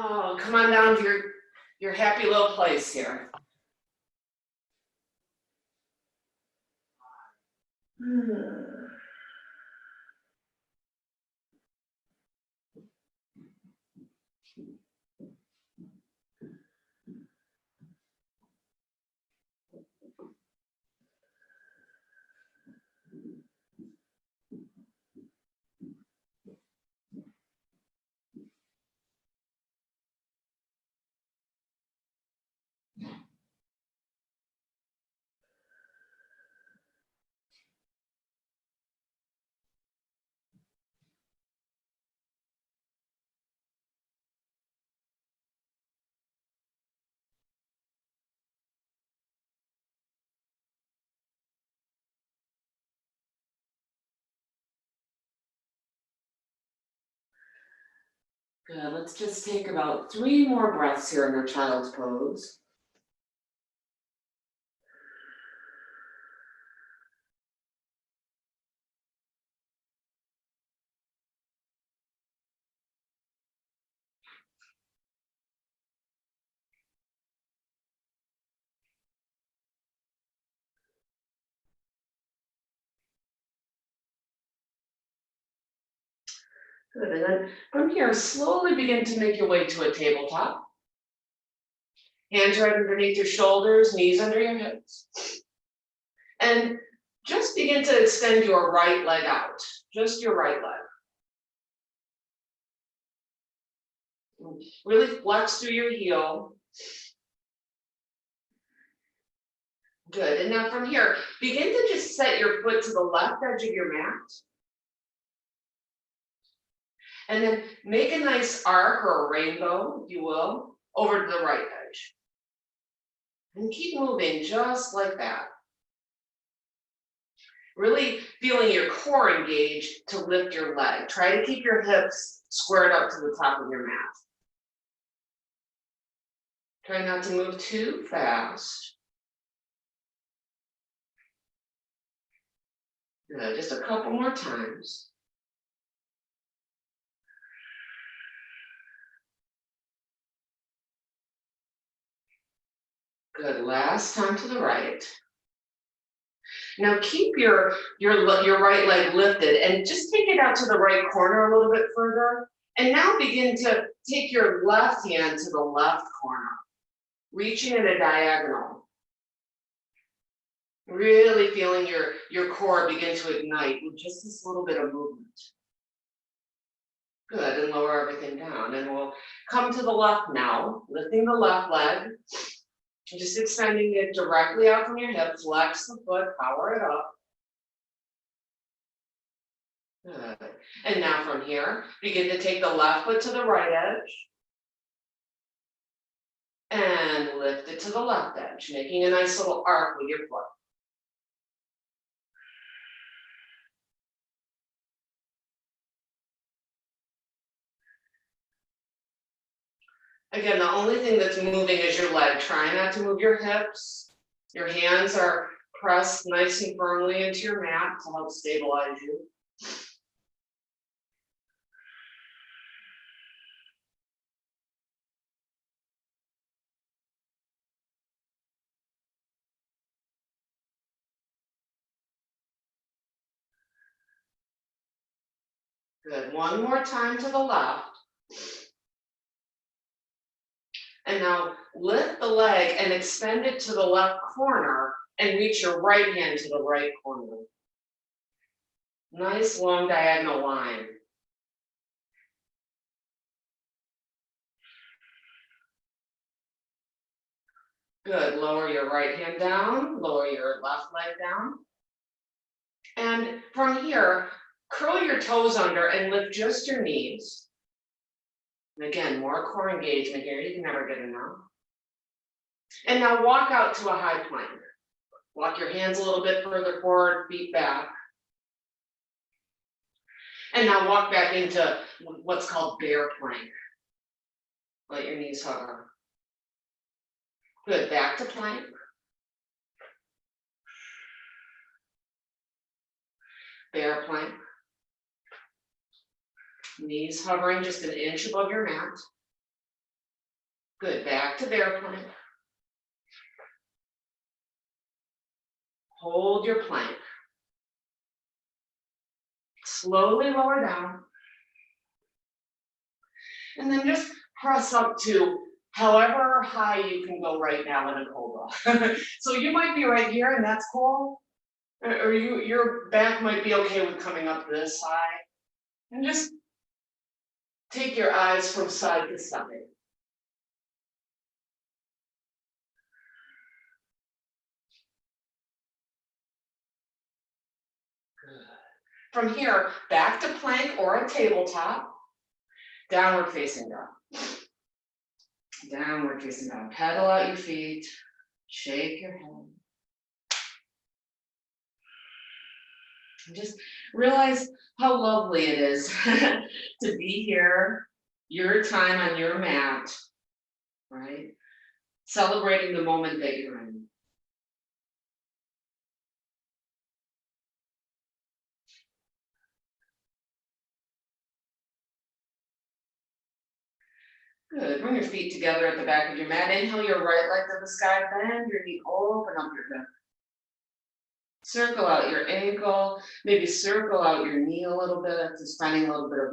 Oh, come on down to your happy little place here. Good, let's just take about 3 more breaths here in our child's pose. Good, and then from here, slowly begin to make your way to a tabletop. Hands right underneath your shoulders, knees under your hips. And just begin to extend your right leg out, just your right leg. Really flex through your heel. Good, and now from here, begin to just set your foot to the left edge of your mat. And then make a nice arc or a rainbow, if you will, over to the right edge. And keep moving just like that. Really feeling your core engage to lift your leg. Try to keep your hips squared up to the top of your mat. Try not to move too fast. Good, just a couple more times. Good, last time to the right. Now keep your right leg lifted and just take it out to the right corner a little bit further. And now begin to take your left hand to the left corner, reaching at a diagonal. Really feeling your core begin to ignite with just this little bit of movement. Good, and lower everything down. And we'll come to the left now, lifting the left leg. Just extending it directly out from your hip, flex the foot, power it up. Good. And now from here, begin to take the left foot to the right edge. And lift it to the left edge, making a nice little arc with your foot. Again, the only thing that's moving is your leg. Try not to move your hips. Your hands are pressed nice and firmly into your mat to help stabilize you. Good, one more time to the left. And now lift the leg and extend it to the left corner and reach your right hand to the right corner. Nice long diagonal line. Good, lower your right hand down, lower your left leg down. And from here, curl your toes under and lift just your knees. And again, more core engagement here, you can never get enough. And now walk out to a high plank. Walk your hands a little bit further forward, feet back. And now walk back into what's called bear plank. Let your knees hover. Good, back to plank. Bear plank. Knees hovering just an inch above your mat. Good, back to bear plank. Hold your plank. Slowly lower down. And then just press up to however high you can go right now in a cobra. So you might be right here and that's cool. Or your back might be okay with coming up this high. And just take your eyes from side to side. Good. From here, back to plank or a tabletop. Downward facing dog. Downward facing dog. Pedal out your feet. Shake your head. And just realize how lovely it is to be here, your time on your mat, right? Celebrating the moment that you're in. Good. Bring your feet together at the back of your mat. Inhale your right leg to the sky. Bend your knee. Open up your hip. Circle out your ankle. Maybe circle out your knee a little bit. Just finding a little bit of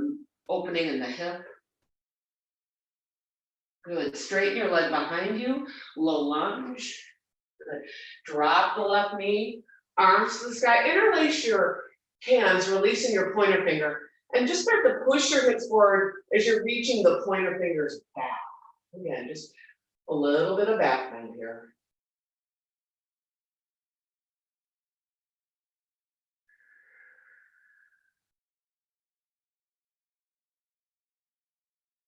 opening in the hip. Good. Straighten your leg behind you. Low lunge. Good. Drop the left knee. Arms to the sky. Interlace your hands, releasing your pointer finger. And just start to push your hips forward as you're reaching the pointer fingers back. Again, just a little bit of back bend here.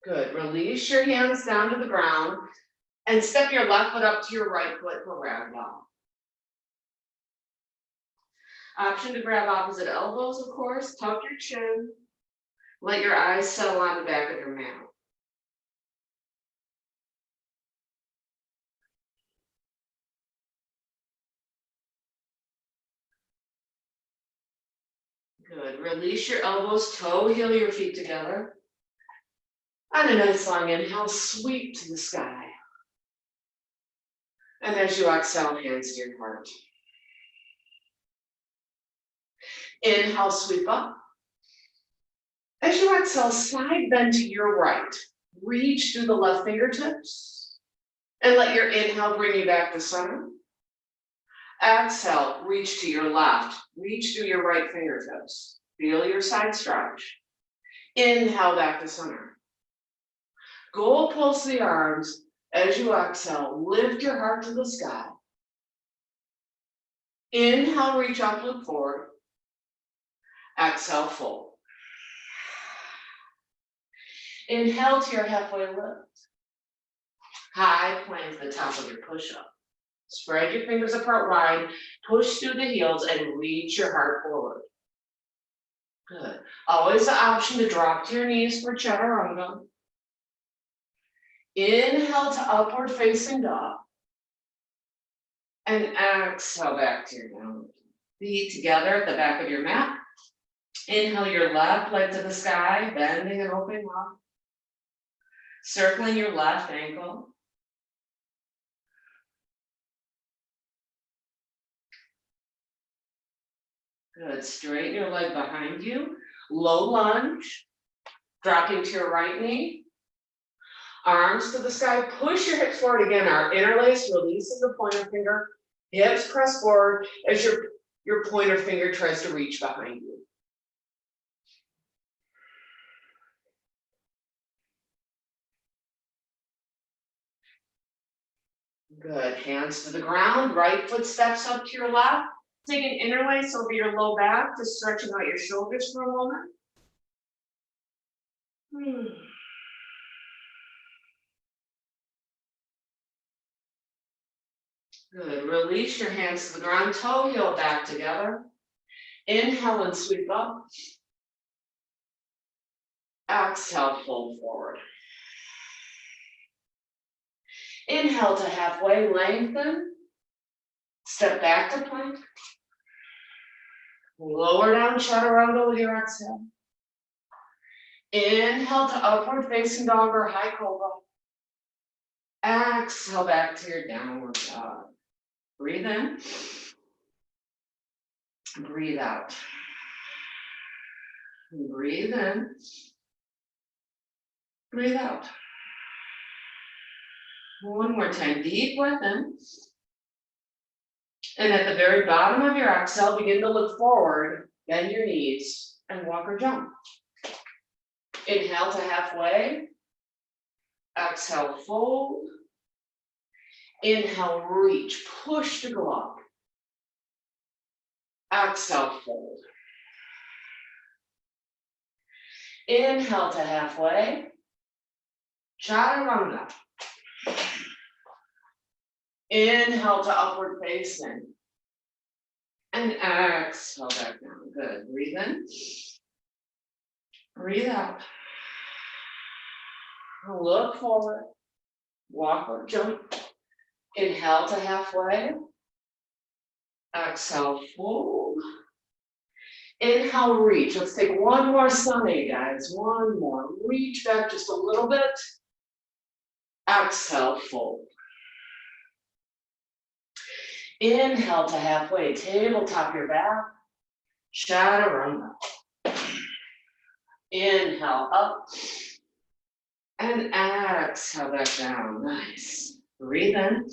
Good. Release your hands down to the ground and step your left foot up to your right foot for ragdoll. Option to grab opposite elbows, of course. Tuck your chin. Let your eyes settle on the back of your mat. Good. Release your elbows, toe heel your feet together. And a nice long inhale, sweep to the sky. And as you exhale, hands to your heart. Inhale, sweep up. As you exhale, side bend to your right. Reach through the left fingertips. And let your inhale bring you back to center. Exhale, reach to your left. Reach through your right fingertips. Feel your side stretch. Inhale back to center. Go pulse the arms. As you exhale, lift your heart to the sky. Inhale, reach up, look forward. Exhale, fold. Inhale to your halfway lift. High plank to the top of your push-up. Spread your fingers apart wide, push through the heels and reach your heart forward. Good. Always the option to drop to your knees for chaturanga. Inhale to upward facing dog. And exhale back to your downward. Feet together at the back of your mat. Inhale your left leg to the sky, bending and opening up. Circling your left ankle. Good. Straighten your leg behind you. Low lunge. Dropping to your right knee. Arms to the sky. Push your hips forward again. Our interlace, releasing the pointer finger. Hips press forward as your pointer finger tries to reach behind you. Good. Hands to the ground. Right foot steps up to your left. Take an interlace over your low back, just stretching out your shoulders for a moment. Good. Release your hands to the ground, toe heel back together. Inhale and sweep up. Exhale, fold forward. Inhale to halfway, lengthen. Step back to plank. Lower down chaturanga with your exhale. Inhale to upward facing dog or high cobra. Exhale back to your downward dog. Breathe in. Breathe out. Breathe in. Breathe out. One more time, deep breath in. And at the very bottom of your exhale, begin to look forward, bend your knees, and walk or jump. Inhale to halfway. Exhale, fold. Inhale, reach, push to go up. Exhale, fold. Inhale to halfway. Chaturanga. Inhale to upward facing. And exhale back down. Good. Breathe in. Breathe out. Look forward. Walk or jump. Inhale to halfway. Exhale, fold. Inhale, reach. Let's take one more sunny, guys. One more. Reach back just a little bit. Exhale, fold. Inhale to halfway. Tabletop your back. Chaturanga. Inhale up. And exhale back down. Nice. Breathe in.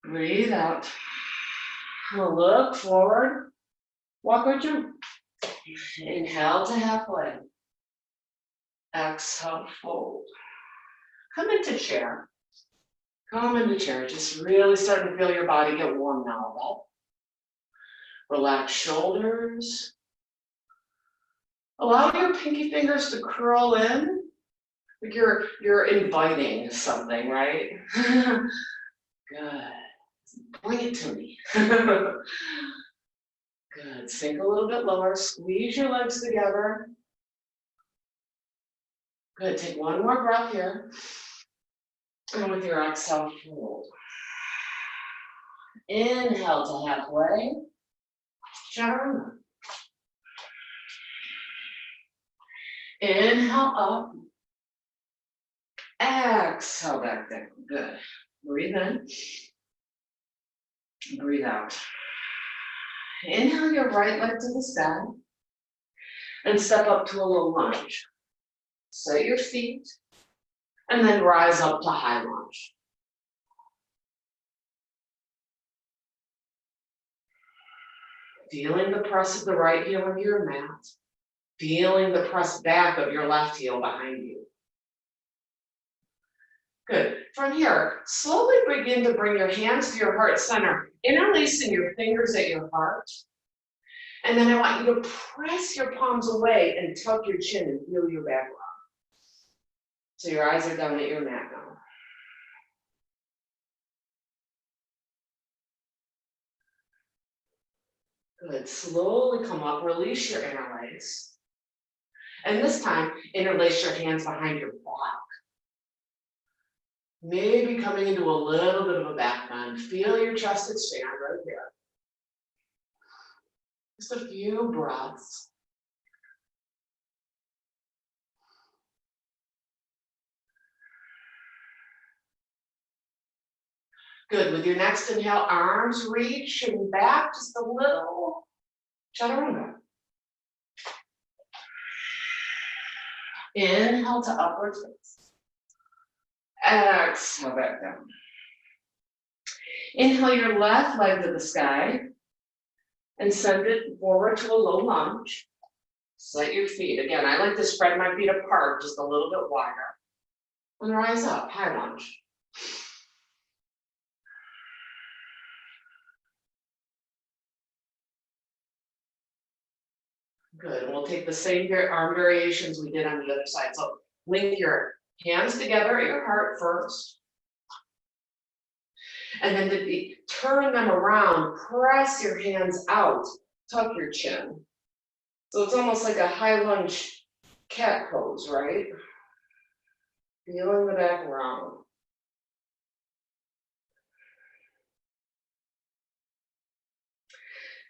Breathe out. Look forward. Walk or jump. Inhale to halfway. Exhale, fold. Come into chair. Come into chair. Just really starting to feel your body get warm now. Relax shoulders. Allow your pinky fingers to curl in. Like you're inviting something, right? Good. Bring it to me. Good. Sink a little bit lower. Squeeze your legs together. Good. Take one more breath here. And with your exhale, fold. Inhale to halfway. Chaturanga. Inhale up. Exhale back down. Good. Breathe in. Breathe out. Inhale your right leg to the sky. And step up to a little lunge. Set your feet. And then rise up to high lunge. Feeling the press of the right heel into your mat. Feeling the press back of your left heel behind you. Good. From here, slowly begin to bring your hands to your heart center, interlacing your fingers at your heart. And then I want you to press your palms away and tuck your chin and feel your back rub. So your eyes are down at your mat now. Good. Slowly come up, release your interlace. And this time, interlace your hands behind your back. Maybe coming into a little bit of a back bend. Feel your chest expand right here. Just a few breaths. Good. With your next inhale, arms reach and back just a little. Chaturanga. Inhale to upward face. Exhale back down. Inhale your left leg to the sky and send it forward to a low lunge. Set your feet. Again, I like to spread my feet apart just a little bit wider. And rise up, high lunge. Good. We'll take the same arm variations we did on the other side. So link your hands together at your heart first. And then to turn them around, press your hands out, tuck your chin. So it's almost like a high lunge cat pose, right? Feeling the back round.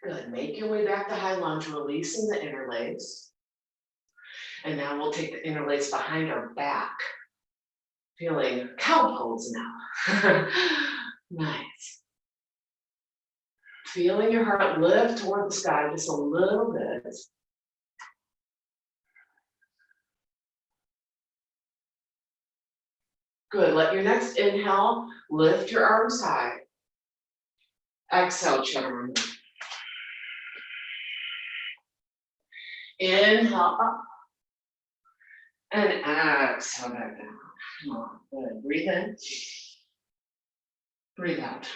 Good. Make your way back to high lunge, releasing the interlace. And now we'll take the interlace behind our back. Feeling cow pose now. Nice. Feeling your heart lift toward the sky just a little bit. Good, let your next inhale lift your arms high. Exhale, chaturanga. Inhale up. And exhale back down. Come on, good. Breathe in. Breathe out.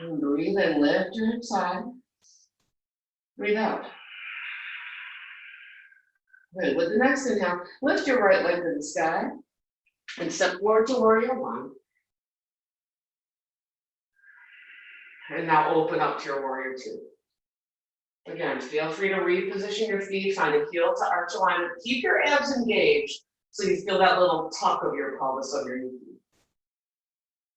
And breathe in, lift your hips high. Breathe out. Good. With the next inhale, lift your right leg to the sky and step forward to warrior one. And now open up to your warrior two. Again, feel free to reposition your feet, find a heel to arch alignment. Keep your abs engaged so you feel that little tuck of your pelvis underneath you.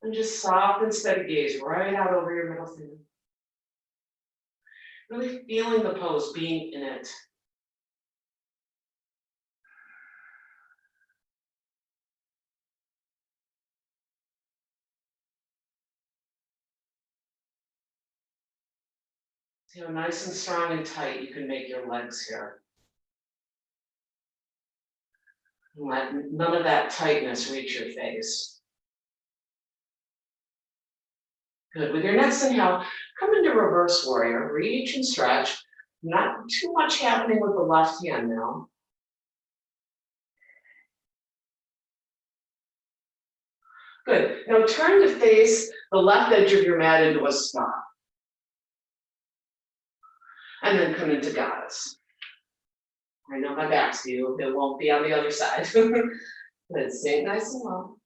And just soft and steady gaze right out over your middle finger. Really feeling the pose, being in it. So nice and strong and tight, you can make your legs here. Let none of that tightness reach your face. Good. With your next inhale, come into reverse warrior. Reach and stretch. Not too much happening with the left hand now. Good. Now turn to face the left edge of your mat into a star. And then come into goddess. I know my back's to you. It won't be on the other side. Good. Stay nice and low.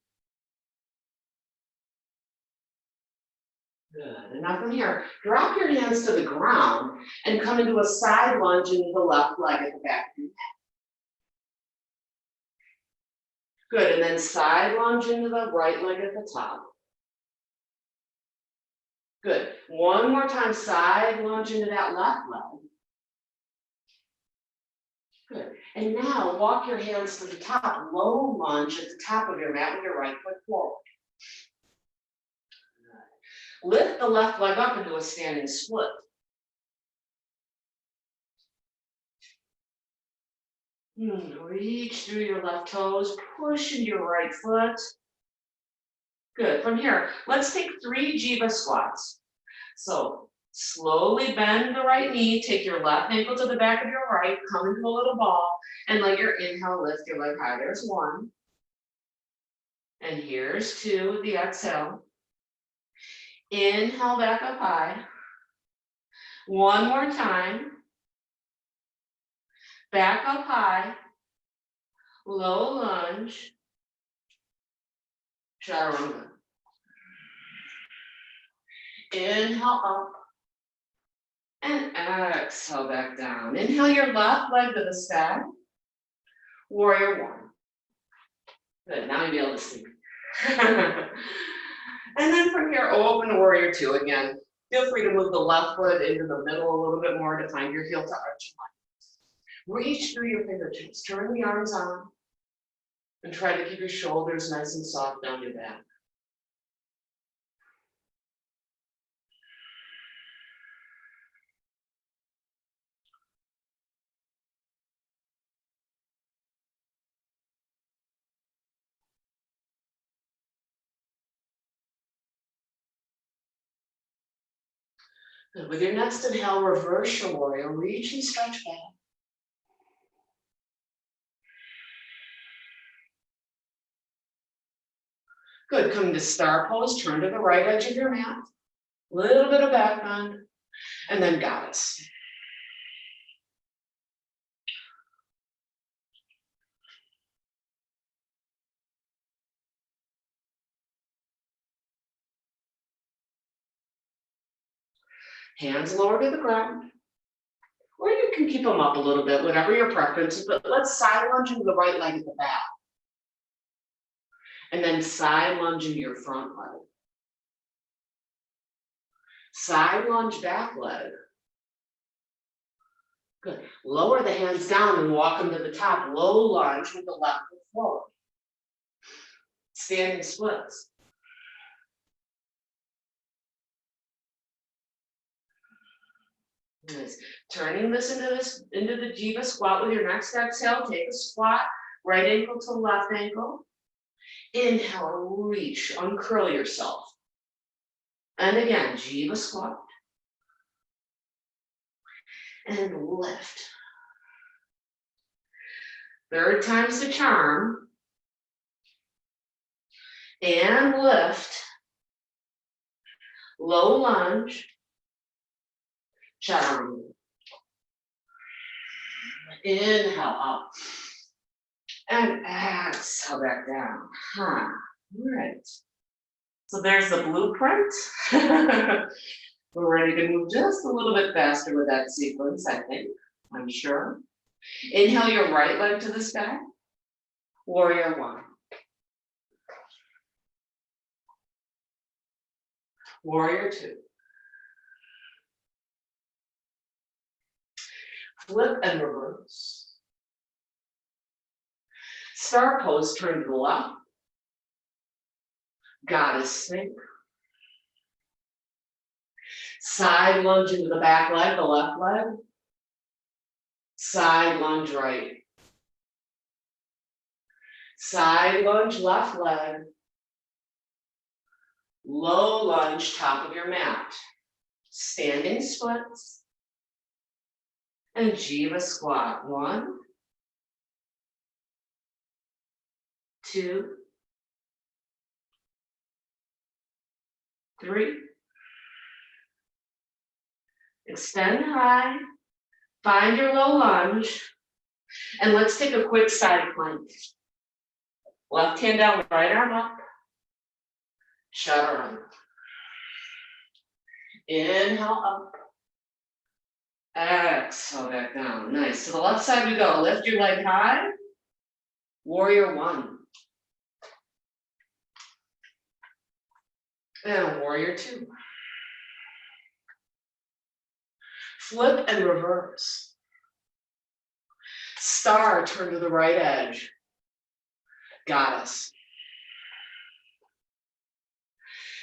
Good. And now from here, drop your hands to the ground and come into a side lunge into the left leg at the back of your head. Good. And then side lunge into the right leg at the top. Good. One more time, side lunge into that left leg. Good. And now walk your hands to the top, low lunge at the top of your mat with your right foot forward. Lift the left leg up into a standing split. Reach through your left toes, push into your right foot. Good. From here, let's take 3 Jiva squats. So slowly bend the right knee, take your left ankle to the back of your right, come into a little ball, and let your inhale lift your leg high. There's 1. And here's 2, the exhale. Inhale back up high. 1 more time. Back up high. Low lunge. Chaturanga. Inhale up. And exhale back down. Inhale your left leg to the sky. Warrior one. Good, now you'll be able to sleep. And then from here, open to warrior two again. Feel free to move the left foot into the middle a little bit more to find your heel to arch. Reach through your fingertips, turn the arms on, and try to keep your shoulders nice and soft down your back. Good. With your next inhale, reverse your warrior, reach and stretch back. Good, come to star pose, turn to the right edge of your mat, little bit of back bend, and then goddess. Hands lower to the ground, or you can keep them up a little bit, whatever your preference is, but let's side lunge into the right leg at the back. And then side lunge into your front leg. Side lunge back leg. Good. Lower the hands down and walk them to the top. Low lunge with the left foot forward. Standing splits. Nice. Turning this into the Jiva squat with your next exhale. Take a squat, right ankle to left ankle. Inhale, reach, uncurl yourself. And again, Jiva squat. And lift. Third time's the charm. And lift. Low lunge. Chaturanga. Inhale up. And exhale back down. All right. So there's the blueprint. We're ready to move just a little bit faster with that sequence, I think. I'm sure. Inhale your right leg to the sky. Warrior one. Warrior two. Flip and reverse. Star pose, turn to the left. Goddess snake. Side lunge into the back leg, the left leg. Side lunge right. Side lunge left leg. Low lunge top of your mat. Standing splits. And Jiva squat. 1, 2, 3. Extend high. Find your low lunge. And let's take a quick side plank. Left hand down, right arm up. Chaturanga. Inhale up. Exhale back down. Nice. To the left side we go. Lift your leg high. Warrior one. And warrior two. Flip and reverse. Star, turn to the right edge. Goddess.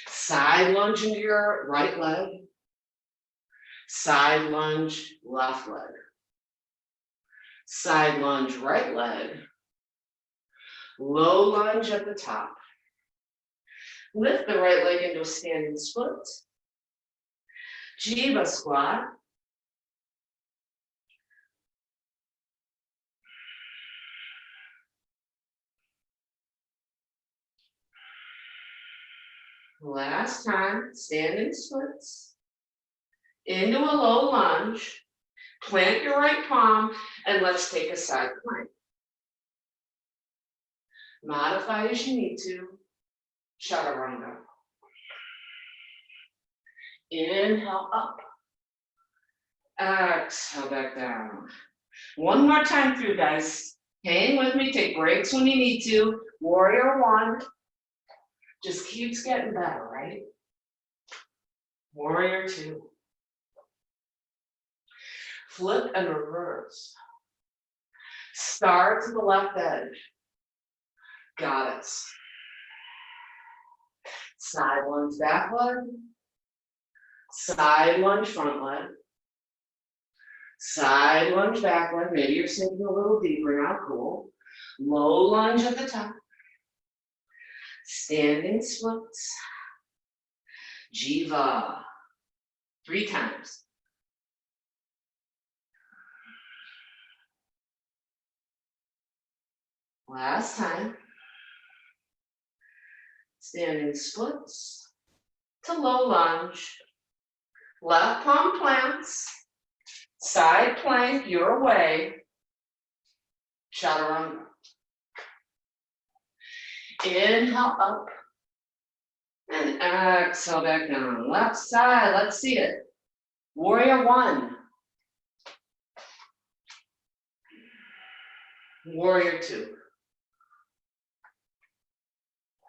Side lunge into your right leg. Side lunge, left leg. Side lunge, right leg. Low lunge at the top. Lift the right leg into a standing split. Jiva squat. Last time, standing splits. Into a low lunge. Plant your right palm and let's take a side plank. Modify as you need to. Chaturanga. Inhale up. Exhale back down. One more time through, guys. Hang with me, take breaks when you need to. Warrior one. Just keeps getting better, right? Warrior two. Flip and reverse. Star to the left edge. Goddess. Side lunge back leg. Side lunge front leg. Side lunge back leg. Maybe you're sinking a little deeper now. Cool. Low lunge at the top. Standing splits. Jiva. 3 times. Last time. Standing splits to low lunge. Left palm plants. Side plank your way. Chaturanga. Inhale up. And exhale back down. Left side, let's see it. Warrior one. Warrior two.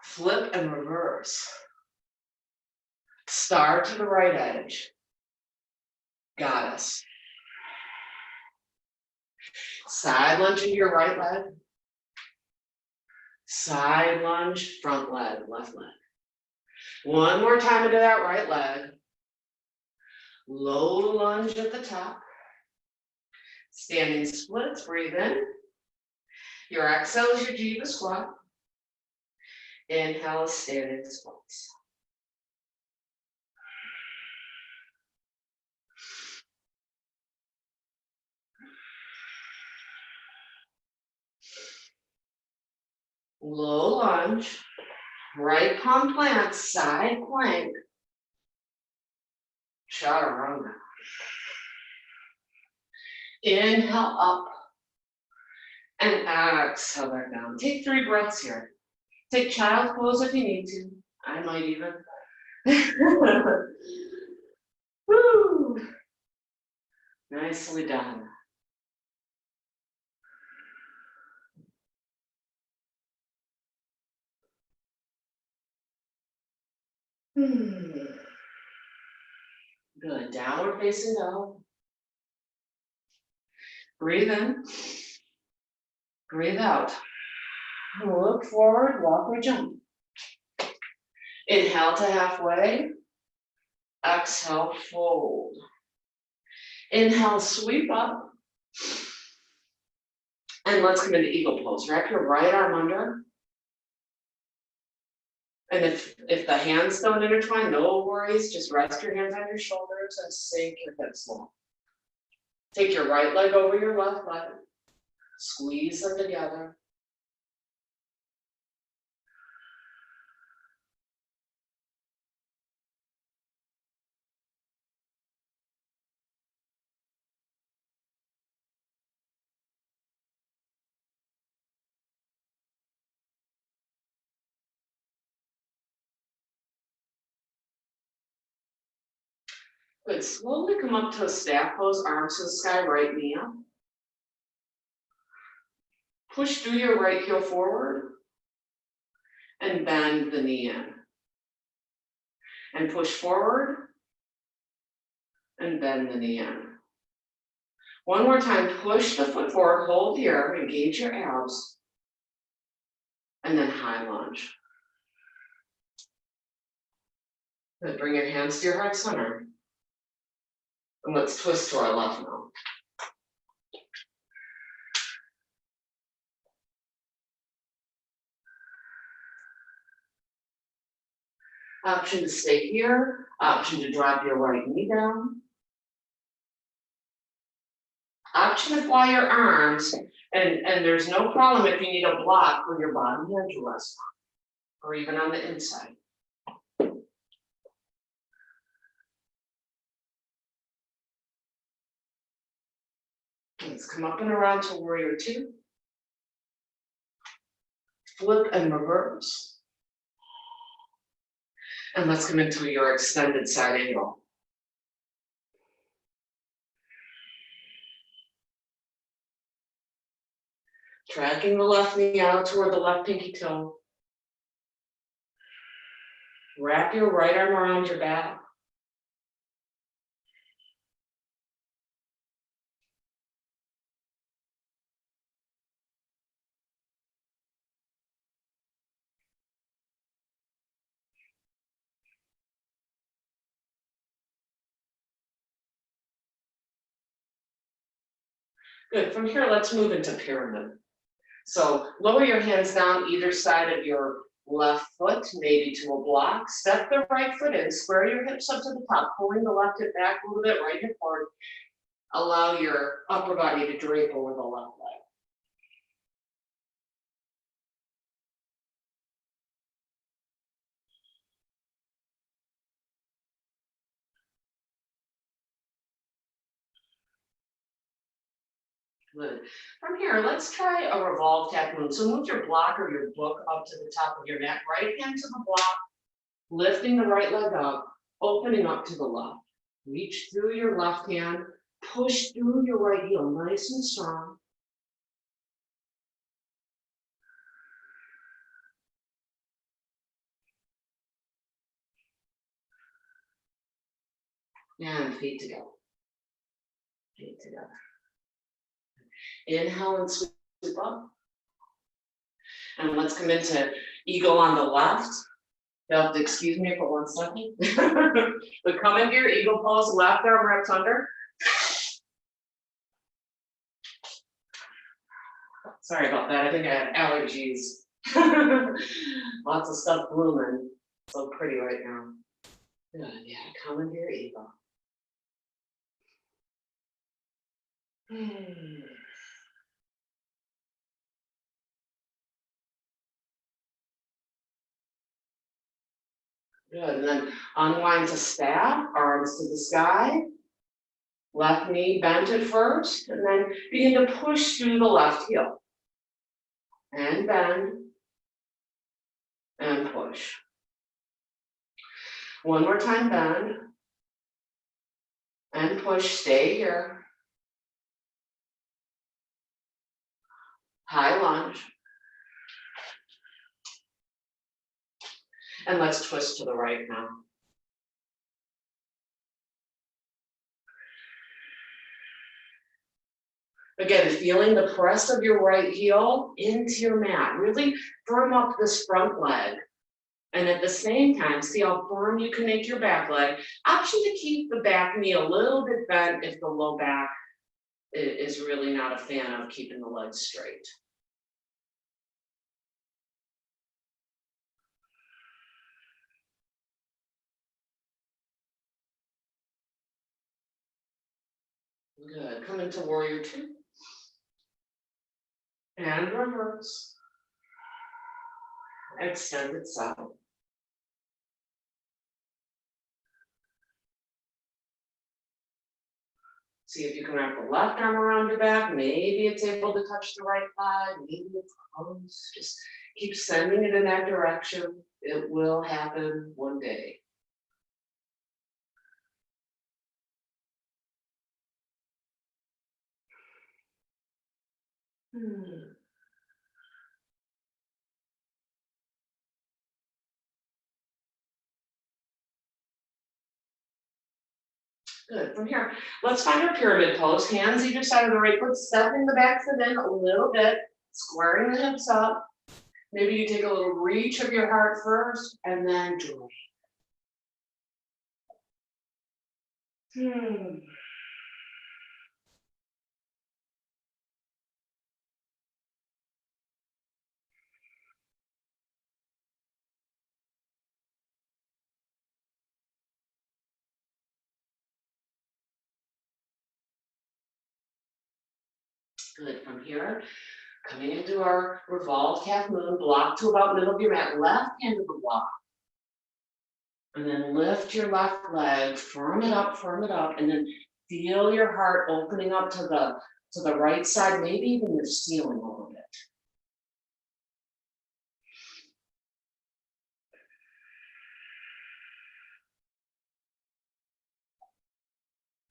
Flip and reverse. Star to the right edge. Goddess. Side lunge into your right leg. Side lunge, front leg, left leg. One more time into that right leg. Low lunge at the top. Standing splits, breathe in. Your exhale is your jiva squat. Inhale, standing splits. Low lunge, right palm plant, side plank, chaturanga. Inhale up and exhale back down. Take 3 breaths here. Take child pose if you need to. I might even. Woo! Nicely done. Good. Downward facing dog. Breathe in. Breathe out. Look forward, walk or jump. Inhale to halfway. Exhale, fold. Inhale, sweep up. And let's come into eagle pose. Wrap your right arm under. And if the hands don't intertwine, no worries. Just rest your hands on your shoulders and sink your hips long. Take your right leg over your left leg. Squeeze them together. Good. Slowly come up to a staff pose, arms to the sky, right knee up. Push through your right heel forward and bend the knee in. And push forward and bend the knee in. One more time, push the foot forward, hold here, engage your abs, and then high lunge. Good. Bring your hands to your heart center. And let's twist to our left now. Option to stay here, option to drop your right knee down. Option to fly your arms, and there's no problem if you need a block for your bottom hand to rest on, or even on the inside. Let's come up and around to warrior 2. Flip and reverse. And let's come into your extended side angle. Tracking the left knee out toward the left pinky toe. Wrap your right arm around your back. Good. From here, let's move into pyramid. So lower your hands down either side of your left foot, maybe to a block. Step the right foot in, square your hips up to the top, pulling the left hip back a little bit, right hip forward. Allow your upper body to drape over the left leg. Good. From here, let's try a revolve tap move. So move your block or your book up to the top of your mat, right hand to the block, lifting the right leg up, opening up to the left. Reach through your left hand, push through your right heel, nice and strong. And feet together. Feet together. Inhale and sweep up. And let's come into eagle on the left. You'll have to excuse me for 1 second. But come into your eagle pose, left arm wraps under. Sorry about that, I think I had allergies. Lots of stuff blooming. So pretty right now. Good, yeah, come into your eagle. Good, and then unwind to staff, arms to the sky. Left knee bent at first, and then begin to push through the left heel. And bend, and push. One more time, bend, and push, stay here. High lunge. And let's twist to the right now. Again, feeling the press of your right heel into your mat. Really firm up this front leg. And at the same time, see how firm you can make your back leg. Option to keep the back knee a little bit bent if the low back is really not a fan of keeping the legs straight. Good, come into warrior two. And reverse. Extend it south. See if you can wrap the left arm around your back. Maybe it's able to touch the right thigh. Maybe it's close. Just keep sending it in that direction. It will happen one day. Good, from here, let's find our pyramid pose. Hands either side of the right foot, stepping the back foot in a little bit, squaring the hips up. Maybe you take a little reach of your heart first, and then draw. Good, from here, coming into our revolved half moon, block to about middle of your mat, left hand of the block. And then lift your left leg, firm it up, and then feel your heart opening up to the right side, maybe even your ceiling a little bit.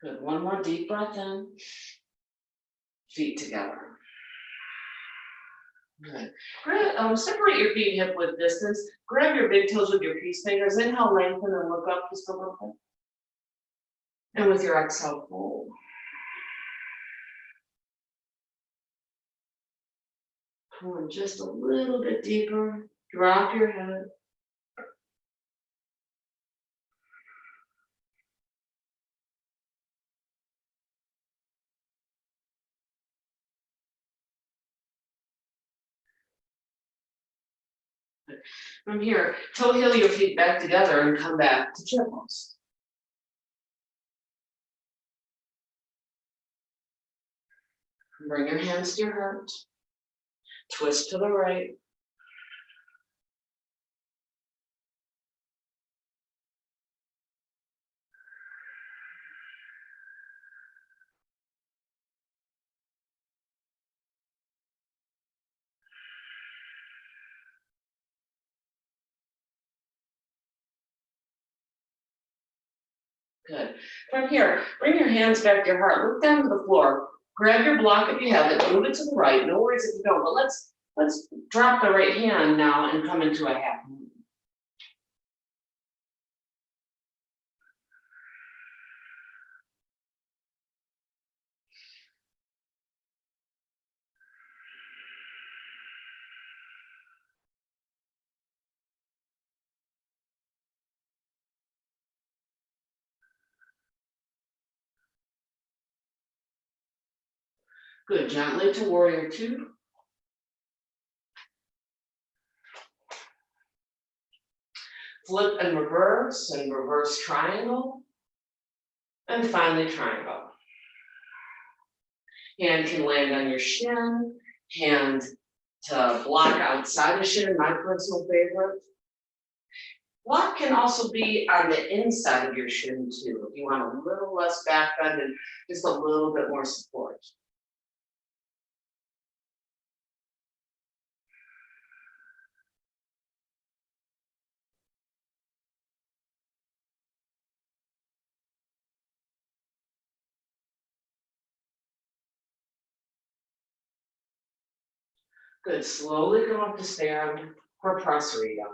Good, one more deep breath in. Feet together. Good. Separate your feet hip width distance. Grab your big toes with your peace fingers. Inhale, lengthen and look up just a little bit. And with your exhale, fold. Come on, just a little bit deeper. Drop your head. From here, toe heel your feet back together and come back to chair pose. Bring your hands to your heart. Twist to the right. Good. From here, bring your hands back to your heart. Look down to the floor. Grab your block if you have it. Move it to the right. No worries if you don't. But let's drop the right hand now and come into a half moon. Good, gently to warrior two. Flip and reverse triangle, and finally triangle. Hand can land on your shin, hand to block outside the shin, my personal favorite. Block can also be on the inside of your shin too, if you want a little less back bend and just a little bit more support. Good, slowly go up to stand for prasarita.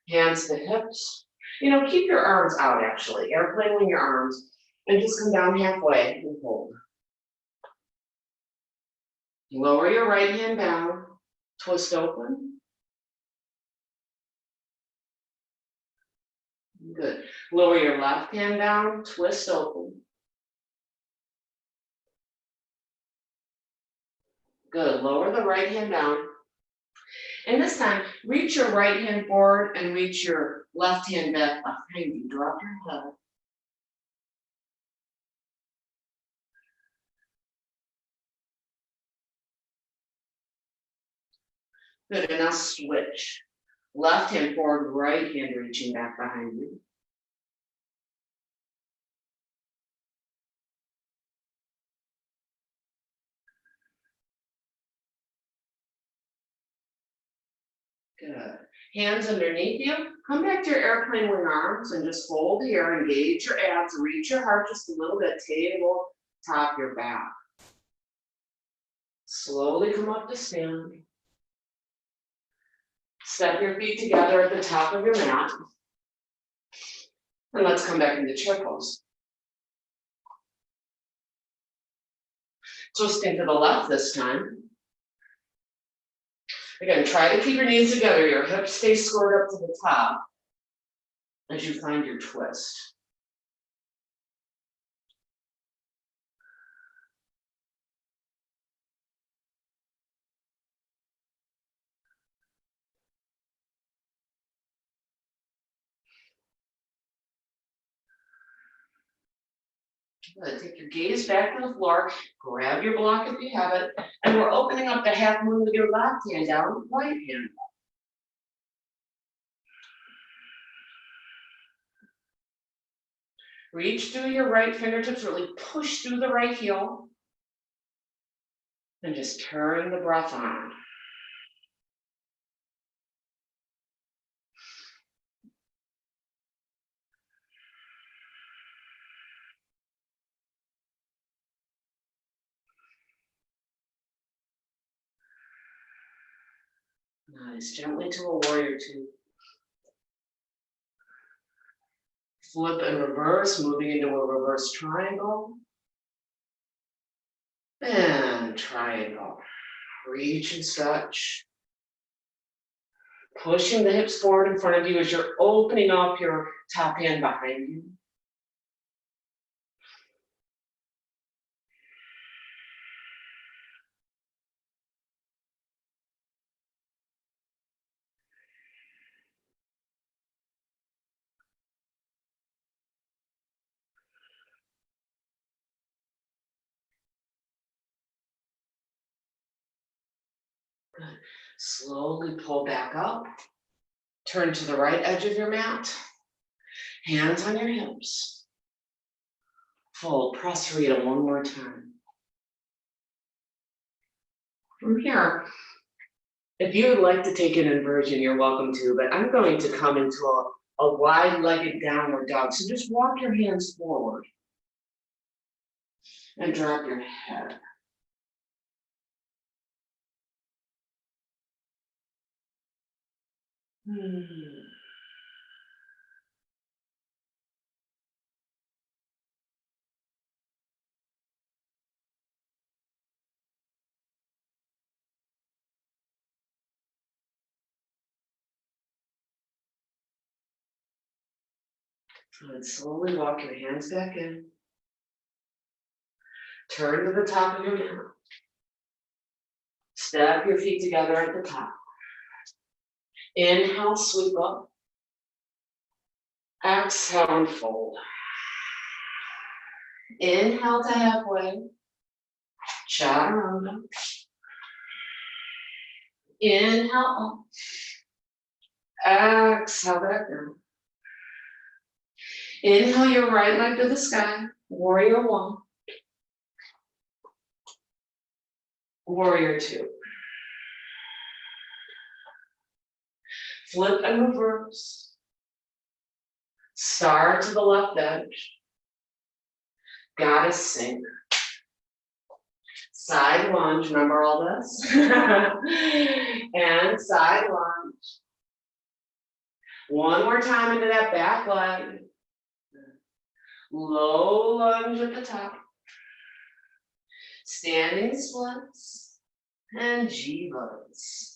Hands to hips. You know, keep your arms out actually, airplane with your arms, and just come down halfway and hold. Lower your right hand down, twist open. Good. Lower your left hand down, twist open. Good. Lower the right hand down. And this time, reach your right hand forward and reach your left hand back behind you. Drop your head. Good. And now switch. Left hand forward, right hand reaching back behind you. Good. Hands underneath you. Come back to your airplane wing arms and just hold here. Engage your abs. Reach your heart just a little bit. Table, top your back. Slowly come up to stand. Step your feet together at the top of your mat. And let's come back into chair pose. Twisting to the left this time. Again, try to keep your knees together. Your hips stay squared up to the top as you find your twist. Good. Take your gaze back to the floor. Grab your block if you have it. And we're opening up the half moon with your left hand down, right hand up. Reach through your right fingertips, really push through the right heel. And just turn the breath on. Nice. Gently to a warrior two. Flip and reverse, moving into a reverse triangle. And triangle. Reach and stretch. Pushing the hips forward in front of you as you're opening up your top hand behind you. Good. Slowly pull back up. Turn to the right edge of your mat. Hands on your hips. Fold prasarita one more time. From here, if you would like to take an inversion, you're welcome to, but I'm going to come into a wide-legged downward dog. So just walk your hands forward and drop your head. And slowly walk your hands back in. Turn to the top of your mat. Step your feet together at the top. Inhale, sweep up. Exhale and fold. Inhale to halfway. Chaturanga. Inhale up. Exhale back down. Inhale your right leg to the sky. Warrior one. Warrior two. Flip and reverse. Star to the left edge. Goddess sink. Side lunge, remember all this? And side lunge. One more time into that back leg. Low lunge at the top. Standing splits and jivas.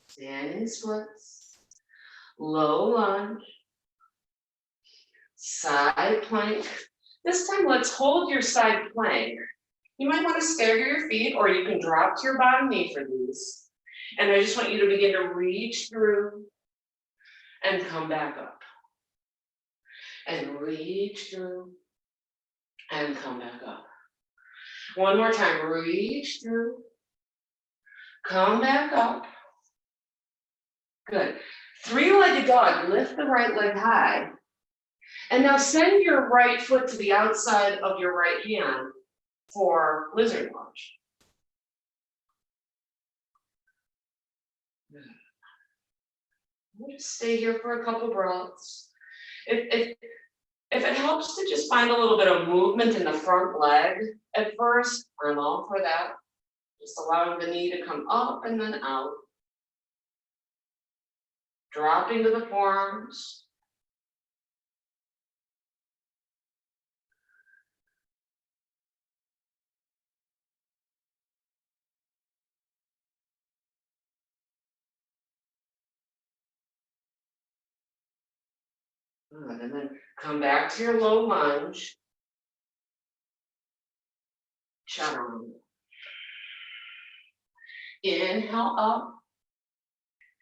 Standing splits, low lunge, side plank. This time let's hold your side plank. You might want to stagger your feet or you can drop to your bottom knee for these. And I just want you to begin to reach through and come back up. And reach through and come back up. One more time, reach through, come back up. Good. Three-legged dog, lift the right leg high. And now send your right foot to the outside of your right hand for lizard lunge. We'll just stay here for a couple breaths. If it helps to just find a little bit of movement in the front leg at first, I'm all for that. Just allowing the knee to come up and then out. Dropping to the forearms. Good, and then come back to your low lunge. Chaturanga. Inhale up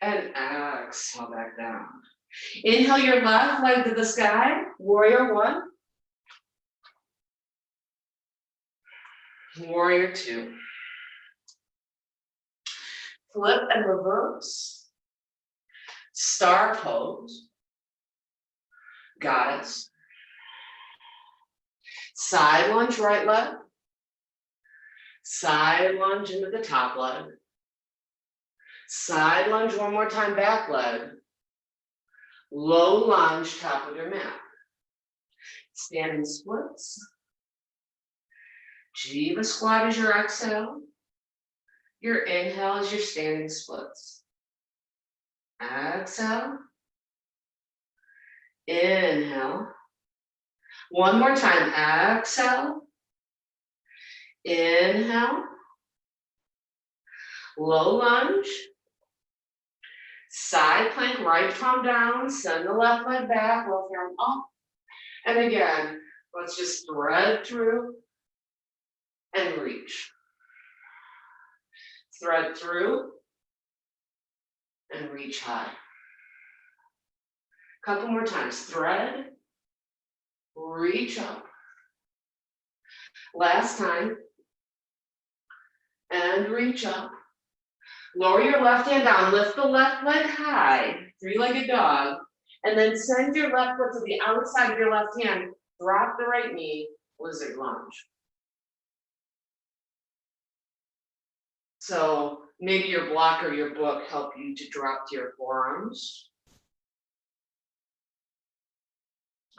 and exhale back down. Inhale your left leg to the sky, warrior one. Warrior two. Flip and reverse. Star pose. Goddess. Side lunge right leg. Side lunge into the top leg. Side lunge one more time, back leg. Low lunge, top of your mat. Standing splits. Jiva squat is your exhale. Your inhale is your standing splits. Exhale. Inhale. One more time, exhale. Inhale. Low lunge. Side plank, right palm down, send the left leg back, left arm up. And again, let's just thread through and reach. Thread through and reach high. Couple more times, thread, reach up. Last time, and reach up. Lower your left hand down, lift the left leg high, three-legged dog, and then send your left foot to the outside of your left hand, drop the right knee, lizard lunge. So maybe your block or your book help you to drop to your forearms.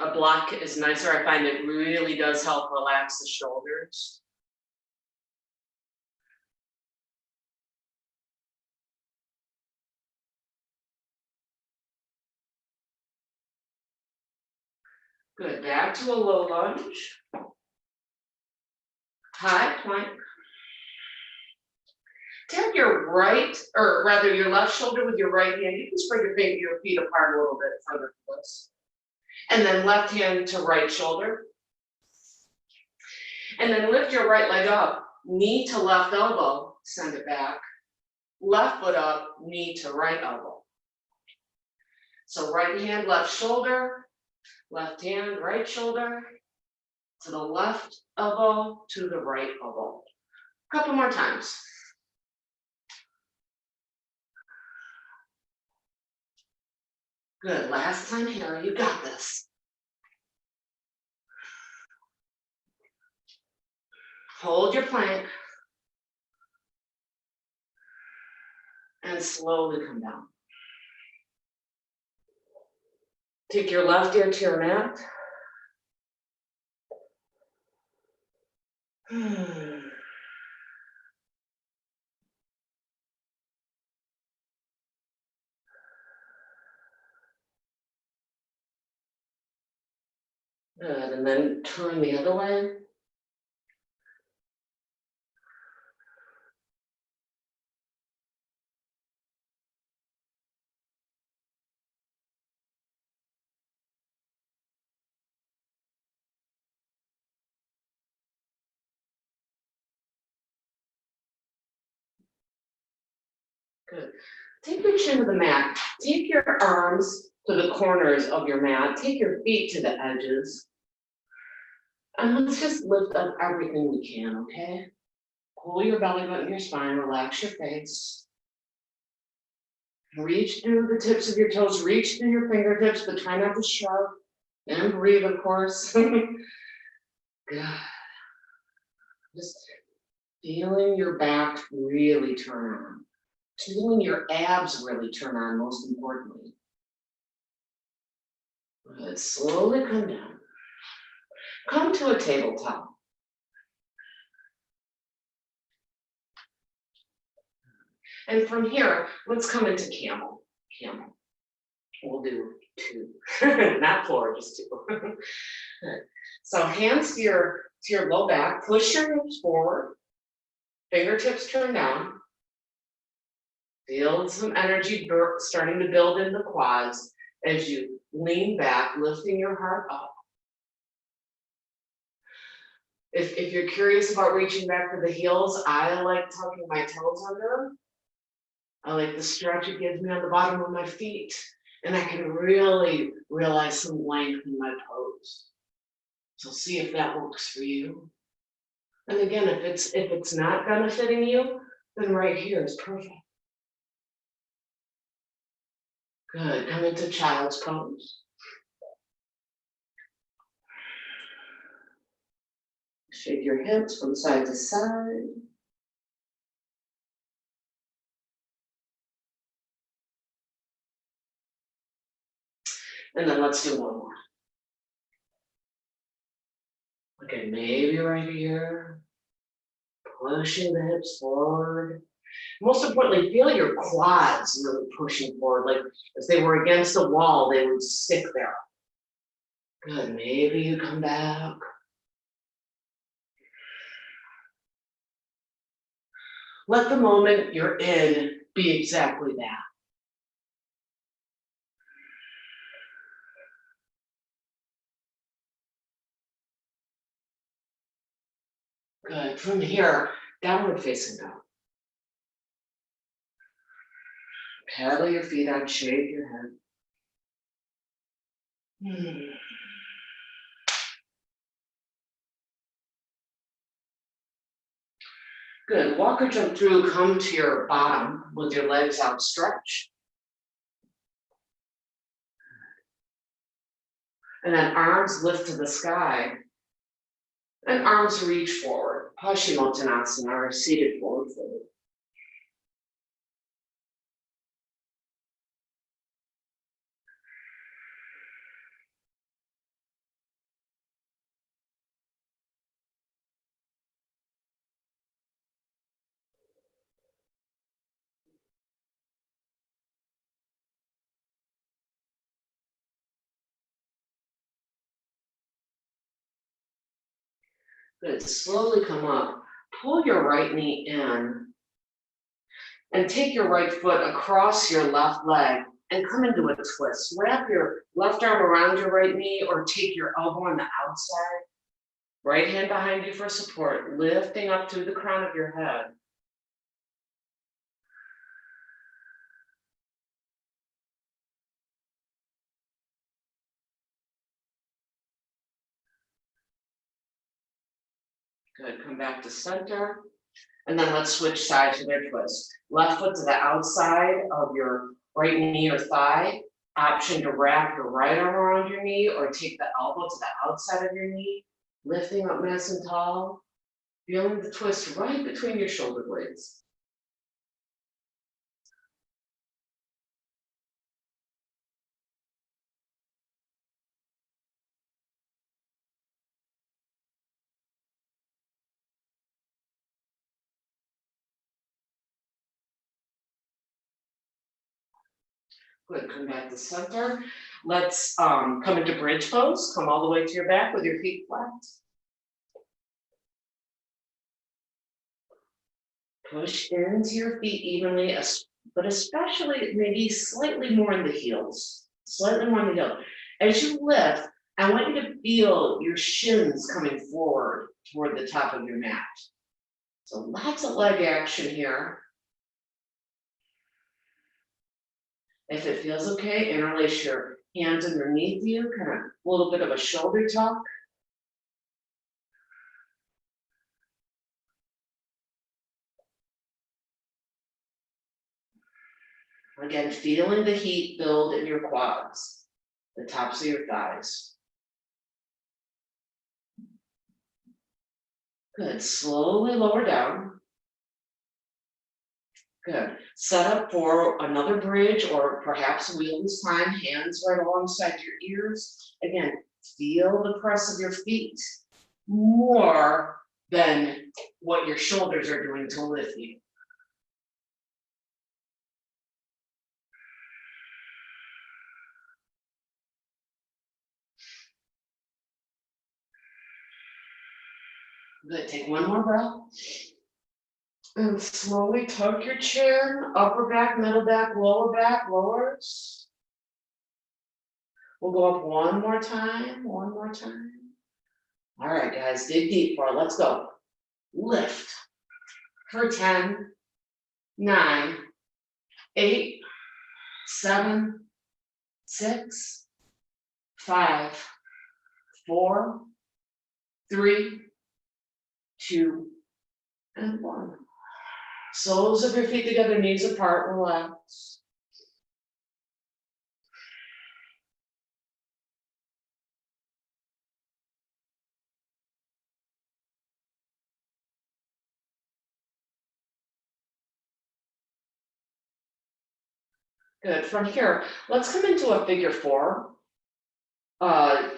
A block is nicer, I find it really does help relax the shoulders. Good, back to a low lunge. High plank. Tap your right, or rather your left shoulder with your right hand. You can spread your feet apart a little bit further for this. And then left hand to right shoulder. And then lift your right leg up, knee to left elbow, send it back. Left foot up, knee to right elbow. So right hand, left shoulder, left hand, right shoulder, to the left elbow, to the right elbow. A couple more times. Good, last time here, you got this. Hold your plank. And slowly come down. Take your left ear to your mat. Good, and then turn the other way. Good. Take your chin to the mat. Take your arms to the corners of your mat. Take your feet to the edges. And let's just lift up everything we can, okay? Pull your belly button, your spine, relax your face. Reach through the tips of your toes, reach through your fingertips, but try not to shrug. And breathe, of course. Good. Just feeling your back really turn on. Feeling your abs really turn on, most importantly. Good. Slowly come down. Come to a tabletop. And from here, let's come into camel. Camel. We'll do 2, not 4, just 2. So hands to your low back, push your hips forward, fingertips turn down. Feel some energy starting to build in the quads as you lean back, lifting your heart up. If you're curious about reaching back to the heels, I like tucking my toes under. I like the stretch it gives me on the bottom of my feet. And I can really realize some length in my pose. So see if that works for you. And again, if it's not benefiting you, then right here is perfect. Good, come into child's pose. Shake your hips from side to side. And then let's do one more. Okay, maybe right here. Pushing the hips forward. Most importantly, feel your quads really pushing forward. Like if they were against the wall, they would stick there. Good, maybe you come back. Let the moment you're in be exactly that. Good, from here, downward facing dog. Paddle your feet out, shake your head. Good, walk or jump through, come to your bottom with your legs outstretched. And then arms lift to the sky. And arms reach forward. Paschimottanasana, or seated forward fold. Good, slowly come up. Pull your right knee in And take your right foot across your left leg and come into a twist. Wrap your left arm around your right knee or take your elbow on the outside. Right hand behind you for support, lifting up to the crown of your head. Good, come back to center. And then let's switch sides with our twist. Left foot to the outside of your right knee or thigh. Option to wrap your right arm around your knee or take the elbow to the outside of your knee, lifting up nice and tall, feeling the twist right between your shoulder blades. Good, come back to center. Let's come into bridge pose. Come all the way to your back with your feet flat. Push into your feet evenly, but especially maybe slightly more in the heels. Slightly more in the heel. As you lift, I want you to feel your shins coming forward toward the top of your mat. So lots of leg action here. If it feels okay, interlace your hands underneath you, kind of a little bit of a shoulder tuck. Again, feeling the heat build in your quads, the tops of your thighs. Good, slowly lower down. Good, set up for another bridge or perhaps wheel this time, hands right alongside your ears. Again, feel the press of your feet more than what your shoulders are doing to lift you. Good, take one more breath. And slowly tuck your chin, upper back, middle back, lowers. We'll go up one more time. All right, guys, dig deep for it. Let's go. Lift for 10, 9, 8, 7, 6, 5, 4, 3, 2, and 1. Soles of your feet together, knees apart, relax. Good, from here, let's come into a figure 4. Right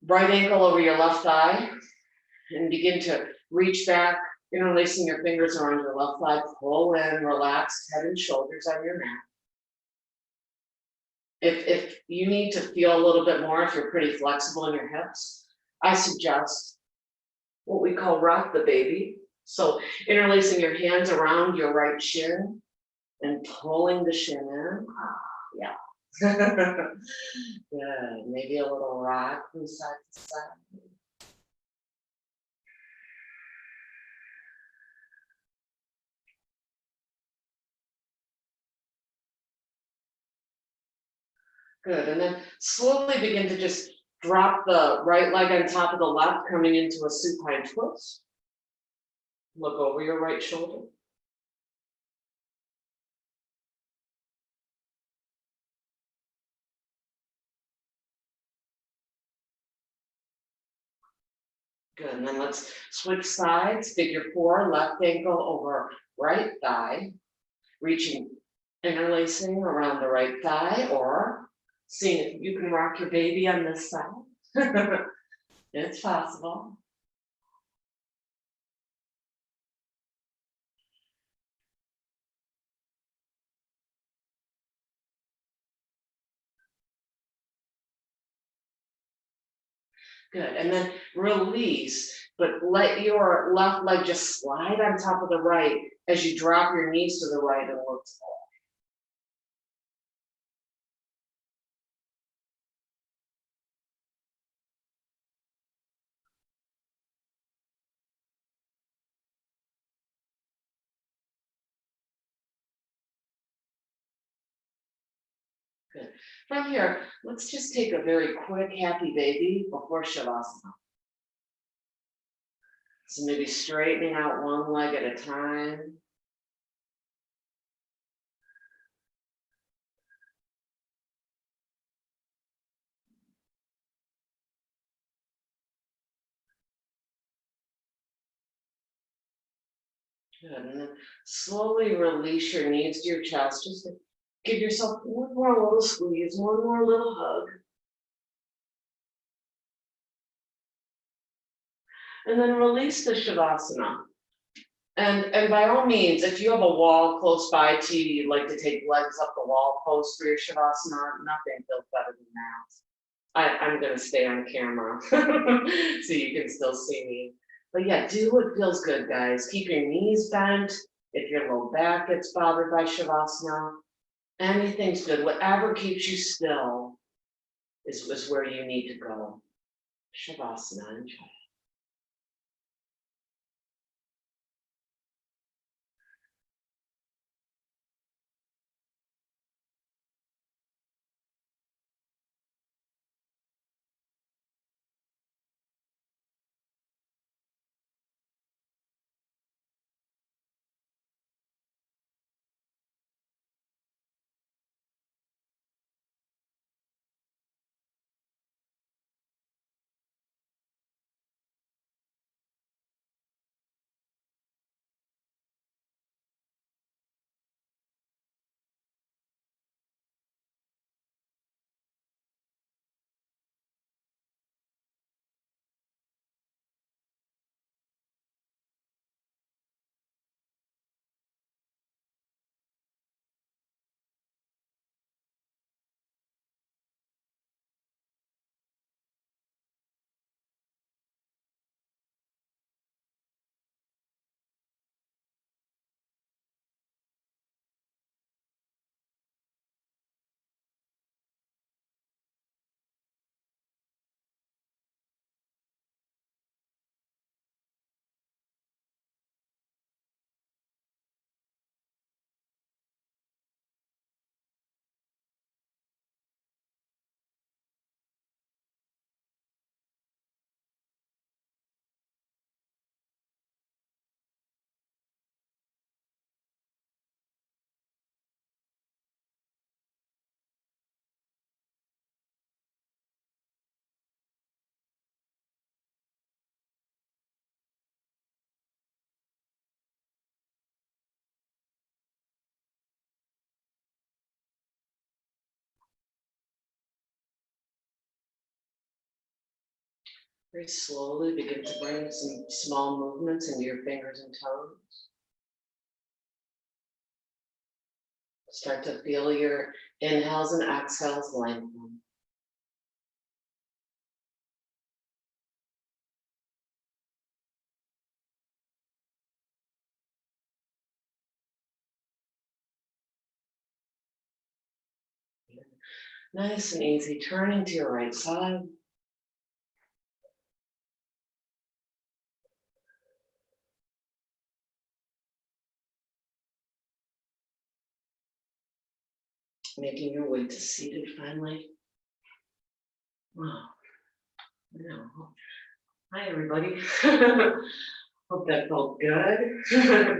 ankle over your left thigh and begin to reach back, interlacing your fingers around your left thigh, pull in, relax head and shoulders on your mat. If you need to feel a little bit more, if you're pretty flexible in your hips, I suggest what we call rock the baby. So interlacing your hands around your right shin and pulling the shin in. Yeah. Good. Maybe a little rock from side to side. Good, and then slowly begin to just drop the right leg on top of the left, coming into a supine twist. Look over your right shoulder. Good, and then let's switch sides, figure 4, left ankle over right thigh, reaching, interlacing around the right thigh, or seeing if you can rock your baby on this side. It's possible. Good, and then release. but let your left leg just slide on top of the right as you drop your knees to the right and look to the left. Good. From here, let's just take a very quick happy baby before Shavasana. So maybe straightening out one leg at a time. Good. And then slowly release your knees to your chest. Just give yourself one more little squeeze, one more little hug. And then release the Shavasana. And by all means, if you have a wall close by to you, you'd like to take legs up the wall pose for your Shavasana, nothing feels better than that. I'm going to stay on camera so you can still see me. But yeah, do what feels good, guys. Keep your knees bent. If your low back gets bothered by Shavasana, anything's good. Whatever keeps you still is where you need to go. Shavasana, enjoy. Very slowly begin to bring some small movements into your fingers and toes. Start to feel your inhales and exhales lengthen. Nice and easy, turning to your right side. Making your way to seated finally. Wow. Hi, everybody. Hope that felt good.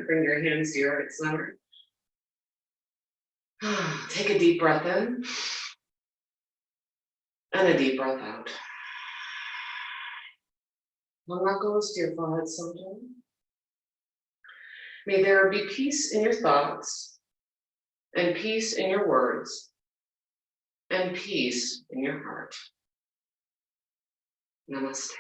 Bring your hands to your heart center. Take a deep breath in and a deep breath out. One knuckles to your forehead sometime. May there be peace in your thoughts, and peace in your words, and peace in your heart. Namaste.